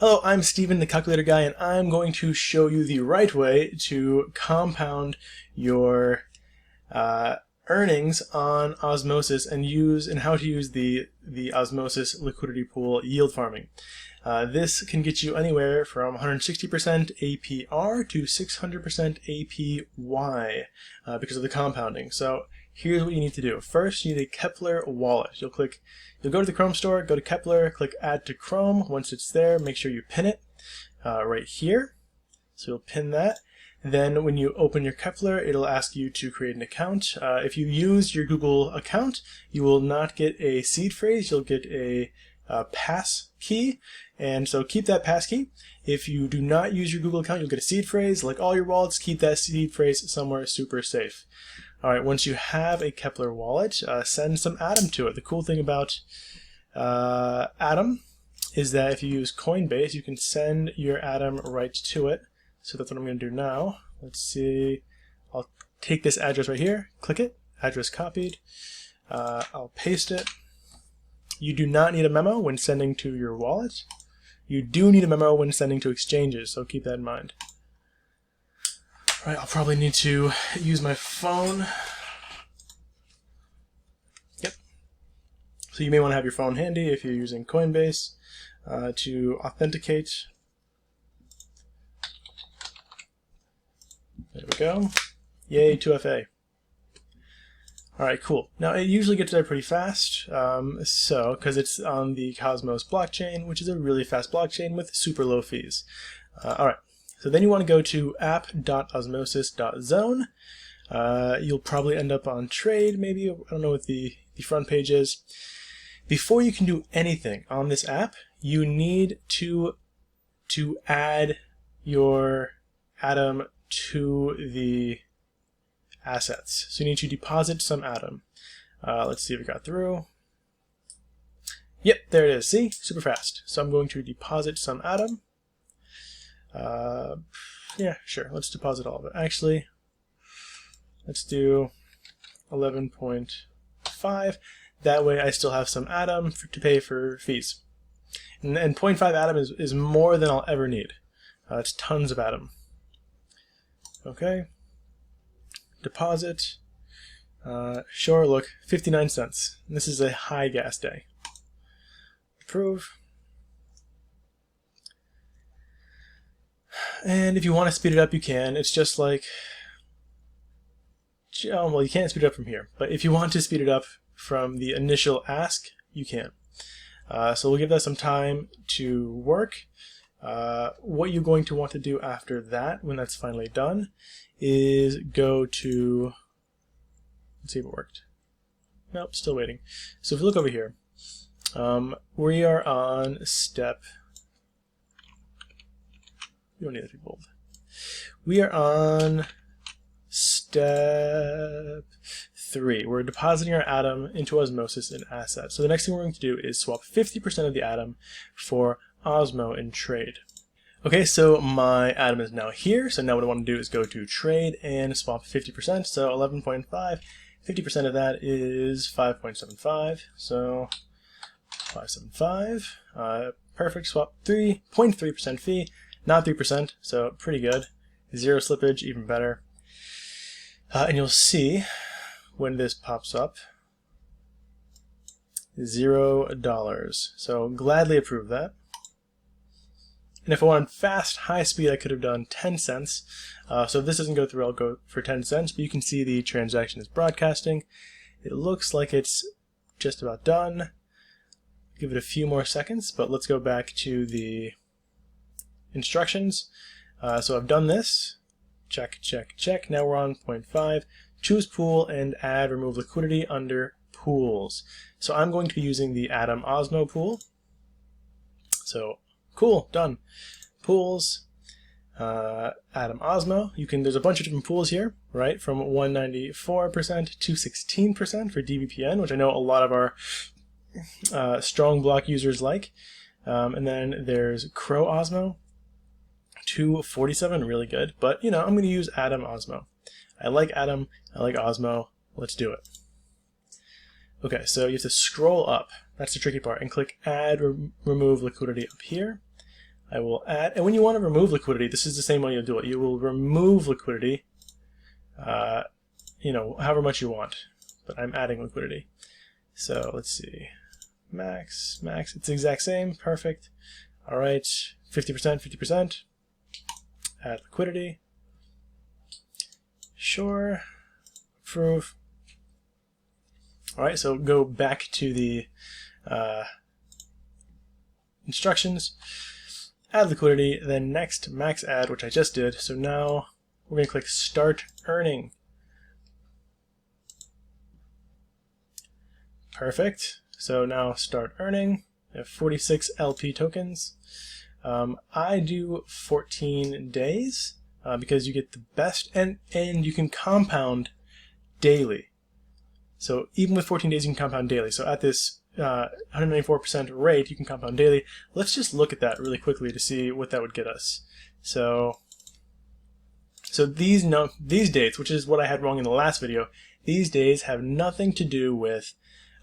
Hello, I'm Steven, the calculator guy, and I'm going to show you the right way to compound your earnings on Osmosis and how to use the Osmosis liquidity pool yield farming. This can get you anywhere from 160% APR to 600% APY because of the compounding. So here's what you need to do. First, you need a Keplr wallet. You'll go to the Chrome store, go to Keplr, click Add to Chrome. Once it's there, make sure you pin it right here. So you'll pin that. Then when you open your Keplr, it'll ask you to create an account. If you use your Google account, you will not get a seed phrase. You'll get a pass key, and so keep that pass key. If you do not use your Google account, you'll get a seed phrase. Like all your wallets, keep that seed phrase somewhere super safe. Alright, once you have a Keplr wallet, send some Atom to it. The cool thing about Atom is that if you use Coinbase, you can send your Atom right to it. So that's what I'm going to do now. Let's see. I'll take this address right here, click it, address copied. I'll paste it. You do not need a memo when sending to your wallet. You do need a memo when sending to exchanges, so keep that in mind. All right, I'll probably need to use my phone. Yep. So you may want to have your phone handy if you're using Coinbase to authenticate. There we go. Yay, 2FA. Alright, cool. Now it usually gets there pretty fast, because it's on the Cosmos blockchain, which is a really fast blockchain with super low fees. Alright, so then you want to go to app.osmosis.zone. You'll probably end up on trade, maybe. I don't know what the front page is. Before you can do anything on this app, you need to add your Atom to the assets. So you need to deposit some Atom. Let's see if it got through. Yep, there it is. See? Super fast. So I'm going to deposit some Atom. Yeah, sure. Let's deposit all of it. Actually, let's do 11.5. That way I still have some Atom to pay for fees. And 0.5 Atom is more than I'll ever need. It's tons of Atom. Okay. Deposit. Sure, look, 59 cents. And this is a high gas day. Approve. And if you want to speed it up, you can. It's just like, oh, well, you can't speed it up from here. But if you want to speed it up from the initial ask, you can. So we'll give that some time to work. What you're going to want to do after that, when that's finally done, is go to, let's see if it worked. Nope, still waiting. So if you look over here, we are on step, you don't need that to be bold. We are on step 3. We're depositing our Atom into Osmosis in assets. So the next thing we're going to do is swap 50% of the Atom for Osmo in trade. Okay, so my Atom is now here. So now what I want to do is go to trade and swap 50%. So 11.5, 50% of that is 5.75. So 575. Perfect. Swap 3.3% fee, not 3%. So pretty good. Zero slippage, even better. And you'll see when this pops up, $0. So gladly approve that. And if I wanted fast, high speed, I could have done 10 cents. So if this doesn't go through, I'll go for 10 cents. But you can see the transaction is broadcasting. It looks like it's just about done. Give it a few more seconds, but let's go back to the instructions. So I've done this. Check, check, check. Now we're on 0.5. Choose pool and add remove liquidity under pools. So I'm going to be using the Atom Osmo pool. So cool, done. Pools, Atom Osmo. There's a bunch of different pools here, right? From 194% to 16% for DVPN, which I know a lot of our strong block users like. And then there's Crow Osmo, 247, really good. But you know, I'm going to use Atom Osmo. I like Atom, I like Osmo. Let's do it. Okay, so you have to scroll up. That's the tricky part, and click Add Remove Liquidity up here. I will add, and when you want to remove liquidity, this is the same way you'll do it. You will remove liquidity, you know, however much you want, but I'm adding liquidity. So let's see, max, it's the exact same, perfect. All right, 50%, 50%, add liquidity, sure, approve. All right, so go back to the instructions, add liquidity, then next max add, which I just did. So now we're going to click start earning. Perfect. So now start earning. I have 46 LP tokens. I do 14 days because you get the best, and you can compound daily. So even with 14 days, you can compound daily. So at this 194% rate, you can compound daily. Let's just look at that really quickly to see what that would get us. So these dates, which is what I had wrong in the last video, these days have nothing to do with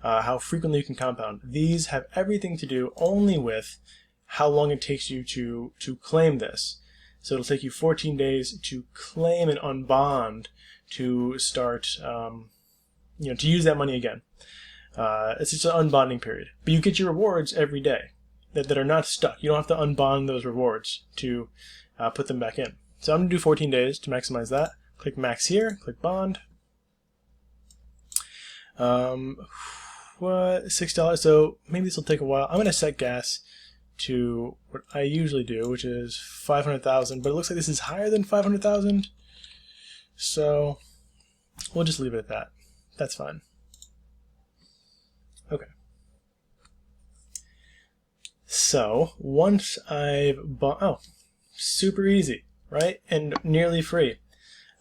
how frequently you can compound. These have everything to do only with how long it takes you to claim this. So it'll take you 14 days to claim and unbond to start, you know, to use that money again. It's just an unbonding period. But you get your rewards every day that are not stuck. You don't have to unbond those rewards to put them back in. So I'm going to do 14 days to maximize that. Click max here, click bond. What, $6, so maybe this will take a while. I'm going to set gas to what I usually do, which is 500,000, but it looks like this is higher than 500,000. So we'll just leave it at that. That's fine. Okay. So once I've bought, oh, super easy, right? And nearly free.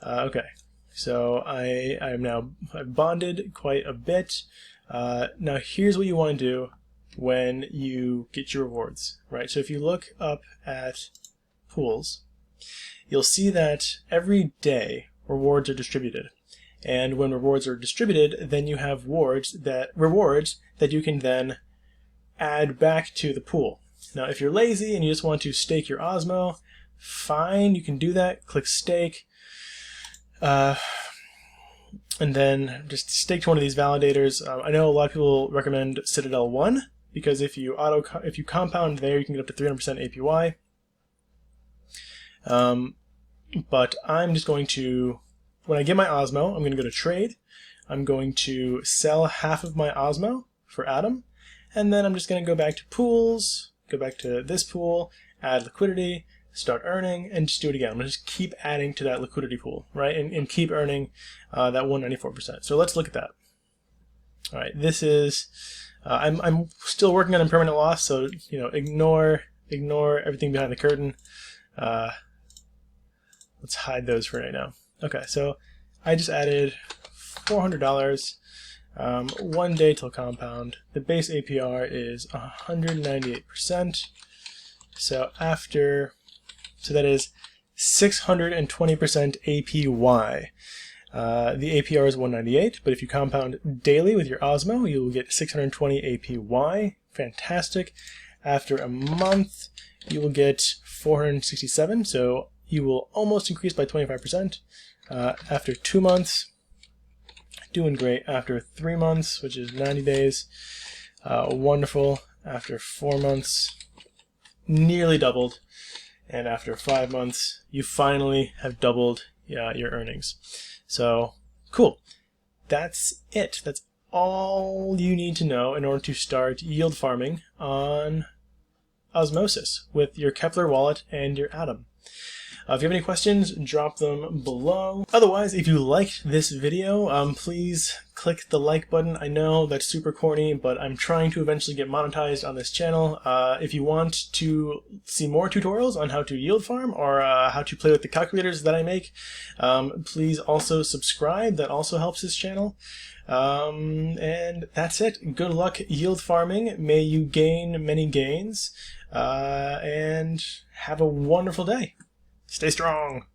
Okay. So I've bonded quite a bit. Now here's what you want to do when you get your rewards, right? So if you look up at pools, you'll see that every day rewards are distributed. And when rewards are distributed, then you have rewards that you can then add back to the pool. Now if you're lazy and you just want to stake your Osmo, fine, you can do that. Click stake. And then just stake to one of these validators. I know a lot of people recommend Citadel 1 because if you compound there, you can get up to 300% APY. But I'm just going to, when I get my Osmo, I'm going to go to trade. I'm going to sell half of my Osmo for Atom, and then I'm just going to go back to pools, go back to this pool, add liquidity, start earning, and just do it again. I'm going to just keep adding to that liquidity pool, right? And keep earning that 194%. So let's look at that. All right, this is, I'm still working on impermanent loss, so, you know, ignore everything behind the curtain. Let's hide those for right now. Okay, so I just added $400, 1 day till compound. The base APR is 198%. So that is 620% APY. The APR is 198, but if you compound daily with your Osmo, you will get 620 APY. Fantastic. After a month, you will get 467, so you will almost increase by 25%. After 2 months, doing great. After 3 months, which is 90 days, wonderful. After 4 months, nearly doubled. And after 5 months, you finally have doubled your earnings. So, cool. That's it. That's all you need to know in order to start yield farming on Osmosis with your Keplr wallet and your Atom. If you have any questions, drop them below. Otherwise, if you liked this video, please click the like button. I know that's super corny, but I'm trying to eventually get monetized on this channel. If you want to see more tutorials on how to yield farm or how to play with the calculators that I make, please also subscribe. That also helps this channel. And that's it. Good luck yield farming. May you gain many gains, and have a wonderful day. Stay strong.